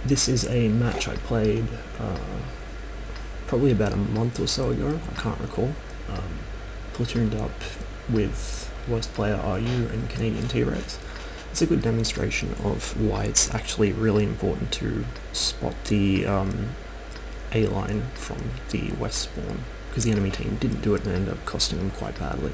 This is a match I played probably about a month or so ago, I can't recall. Platooned up with Worst Player RU and Canadian T-Rex. It's a good demonstration of why it's actually really important to spot the A-line from the west spawn, because the enemy team didn't do it and ended up costing them quite badly.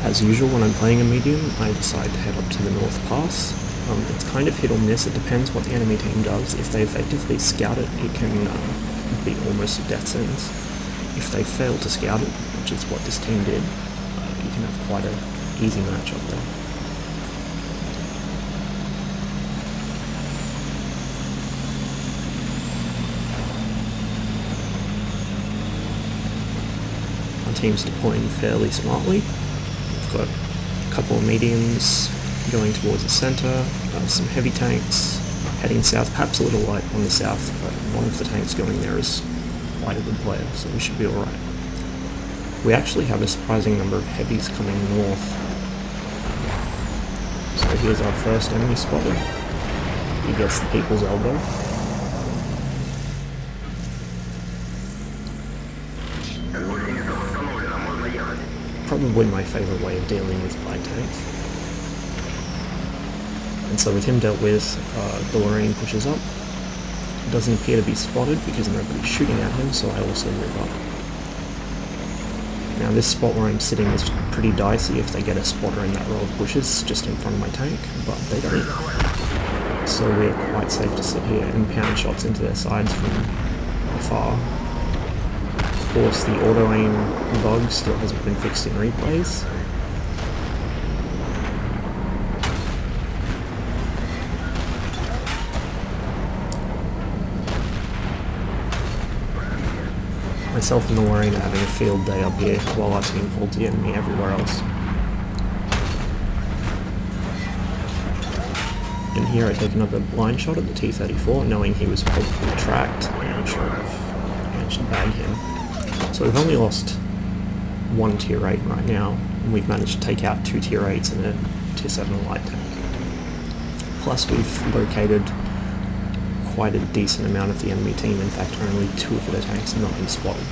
As usual, when I'm playing a medium, I decide to head up to the North Pass. It's kind of hit or miss, it depends what the enemy team does. If they effectively scout it, it can be almost a death sentence. If they fail to scout it, which is what this team did, you can have quite an easy match up there. Our team's deploying fairly smartly. We've got a couple of mediums going towards the centre, some heavy tanks heading south, perhaps a little light on the south, but one of the tanks going there is quite a good player, so we should be alright. We actually have a surprising number of heavies coming north. So here's our first enemy spotted. He gets the people's elbow. Probably my favourite way of dealing with fight tanks. And so with him dealt with, the Lorraine pushes up. It doesn't appear to be spotted because nobody's shooting at him, so I also move up. Now this spot where I'm sitting is pretty dicey if they get a spotter in that row of bushes just in front of my tank, but they don't. So we're quite safe to sit here and pound shots into their sides from afar. Of course, the auto-aim bug still hasn't been fixed in replays. Myself and the Lorraine are having a field day up here while our team holds the enemy everywhere else. And here I take another blind shot at the T-34, knowing he was probably tracked, and sure enough, I managed to bag him. So we've only lost one Tier 8 right now, and we've managed to take out 2 Tier 8s and a Tier 7 light tank. Plus we've located quite a decent amount of the enemy team. In fact, only 2 of their tanks have not been spotted.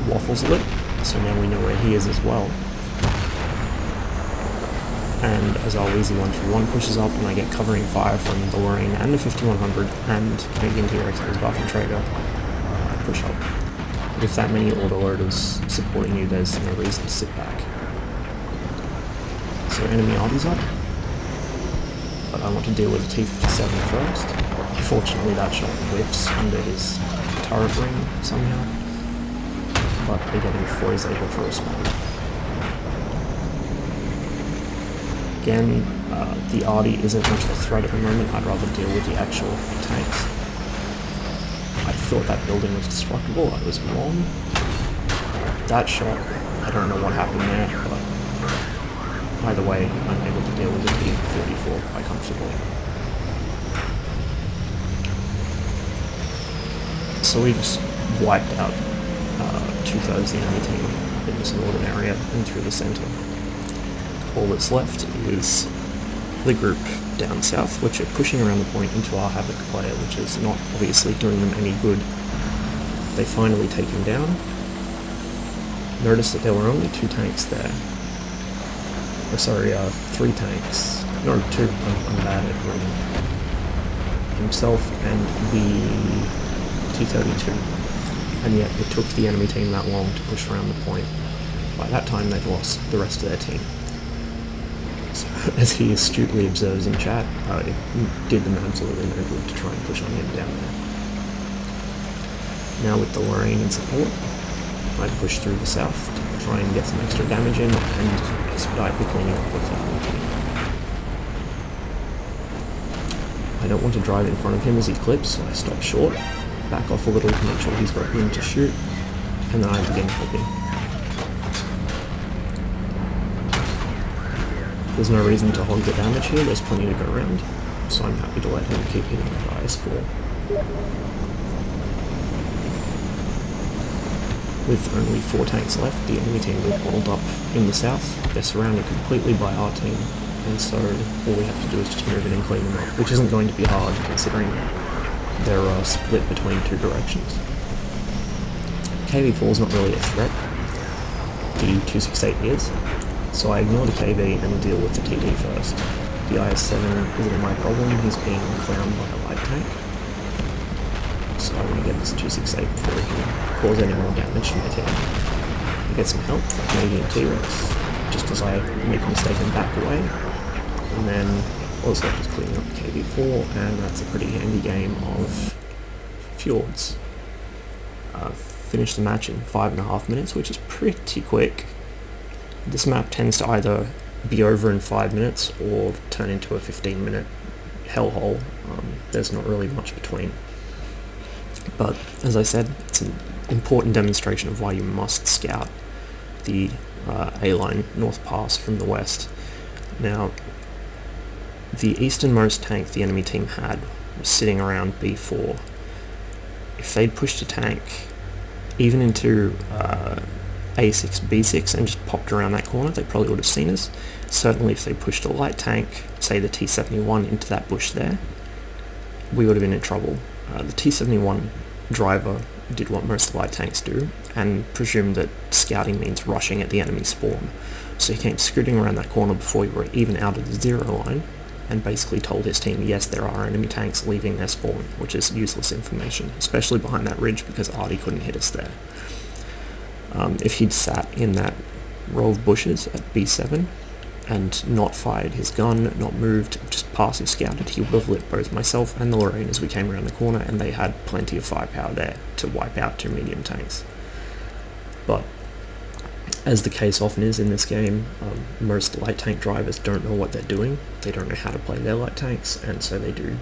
Waffles lit, so now we know where he is as well. And as our Wheezy 121 pushes up and I get covering fire from the Lorraine and the 5100 and Canadian T-Rex as Buff and Traeger, I push up. With that many autoloaders supporting you, there's no reason to sit back. So enemy arty's up, but I want to deal with the T-57 first. Unfortunately that shot whiffs under his turret ring somehow, but I get him before he's able to respond. Again, the arty isn't much of a threat at the moment. I'd rather deal with the actual tanks. I thought that building was destructible, I was wrong. That shot, I don't know what happened there, but either way, I'm able to deal with the T-34 quite comfortably. So we just wiped out 2/3 of the enemy team in this northern area and through the centre. All that's left is the group down south, which are pushing around the point into our Havoc player, which is not obviously doing them any good. They finally take him down. Notice that there were only 2 tanks there. Oh, sorry, 3 tanks. No, 2. I'm bad at reading. Himself and the T-32. And yet it took the enemy team that long to push around the point. By that time they'd lost the rest of their team. So, as he astutely observes in chat, it did them absolutely no good to try and push on him down there. Now with the Lorraine in support, I push through the south to try and get some extra damage in and expedite the cleaning up of that enemy team. I don't want to drive in front of him as he clips, so I stop short, back off a little to make sure he's got room to shoot, and then I begin helping. There's no reason to hog the damage here, there's plenty to go around. so I'm happy to let him keep hitting that IS-4. With only 4 tanks left, the enemy team are bottled up in the south. They're surrounded completely by our team, and so all we have to do is just move in and clean them up, which isn't going to be hard considering they're split between 2 directions. KV-4 is not really a threat. The 268 is, so I ignore the KV and deal with the TD first. The IS-7 isn't my problem, he's being clowned by a light tank. So I want to get this 268 before he can cause any more damage to my team. I get some help from Canadian T-Rex, just as I make a mistake and back away. And then all that's left is cleaning up the KV-4, and that's a pretty handy game of Fjords. Finished the match in 5.5 minutes, which is pretty quick. This map tends to either be over in 5 minutes or turn into a 15-minute hellhole. There's not really much between. But as I said, it's an important demonstration of why you must scout the A-line North Pass from the west. Now, the easternmost tank the enemy team had was sitting around B4. If they'd pushed a tank even into A6, B6 and just popped around that corner, they probably would have seen us. Certainly if they pushed a light tank, say the T-71, into that bush there, we would have been in trouble. The T-71 driver did what most light tanks do, and presumed that scouting means rushing at the enemy spawn. So he came scooting around that corner before we were even out of the zero line, and basically told his team, yes, there are enemy tanks leaving their spawn, which is useless information, especially behind that ridge because Artie couldn't hit us there. If he'd sat in that row of bushes at B7 and not fired his gun, not moved, just passive scouted, he would have lit both myself and the Lorraine as we came around the corner, and they had plenty of firepower there to wipe out 2 medium tanks. But as the case often is in this game, most light tank drivers don't know what they're doing, they don't know how to play their light tanks, and so they do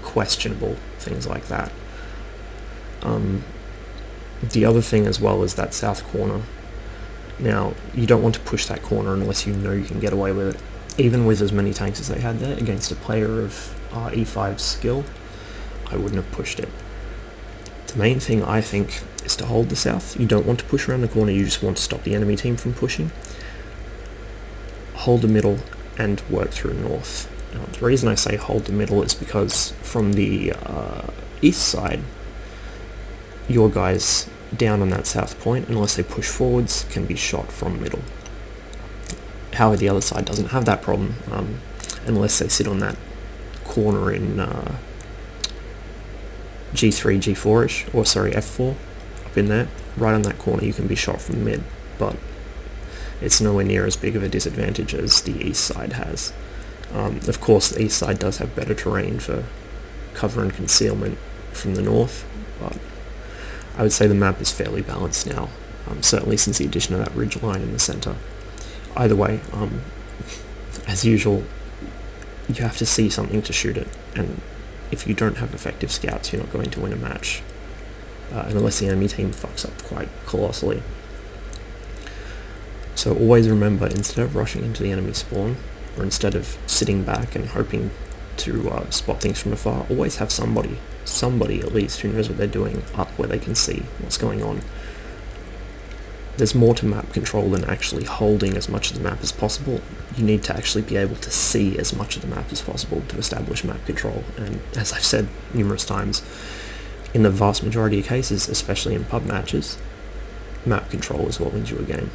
questionable things like that. The other thing as well is that south corner. Now, you don't want to push that corner unless you know you can get away with it. Even with as many tanks as they had there, against a player of E5's skill, I wouldn't have pushed it. The main thing, I think, is to hold the south. You don't want to push around the corner, you just want to stop the enemy team from pushing. Hold the middle and work through north. Now, the reason I say hold the middle is because from the east side, your guys down on that south point, unless they push forwards, can be shot from middle. However, the other side doesn't have that problem, unless they sit on that corner in G3, G4ish, or sorry, F4, up in there. Right on that corner you can be shot from mid, but it's nowhere near as big of a disadvantage as the east side has. Of course, the east side does have better terrain for cover and concealment from the north, but I would say the map is fairly balanced now, certainly since the addition of that ridge line in the centre. Either way, as usual, you have to see something to shoot it, and if you don't have effective scouts, you're not going to win a match, unless the enemy team fucks up quite colossally. So always remember, instead of rushing into the enemy spawn, or instead of sitting back and hoping to spot things from afar, always have somebody at least who knows what they're doing up where they can see what's going on. There's more to map control than actually holding as much of the map as possible. You need to actually be able to see as much of the map as possible to establish map control, and as I've said numerous times, in the vast majority of cases, especially in pub matches, map control is what wins you a game.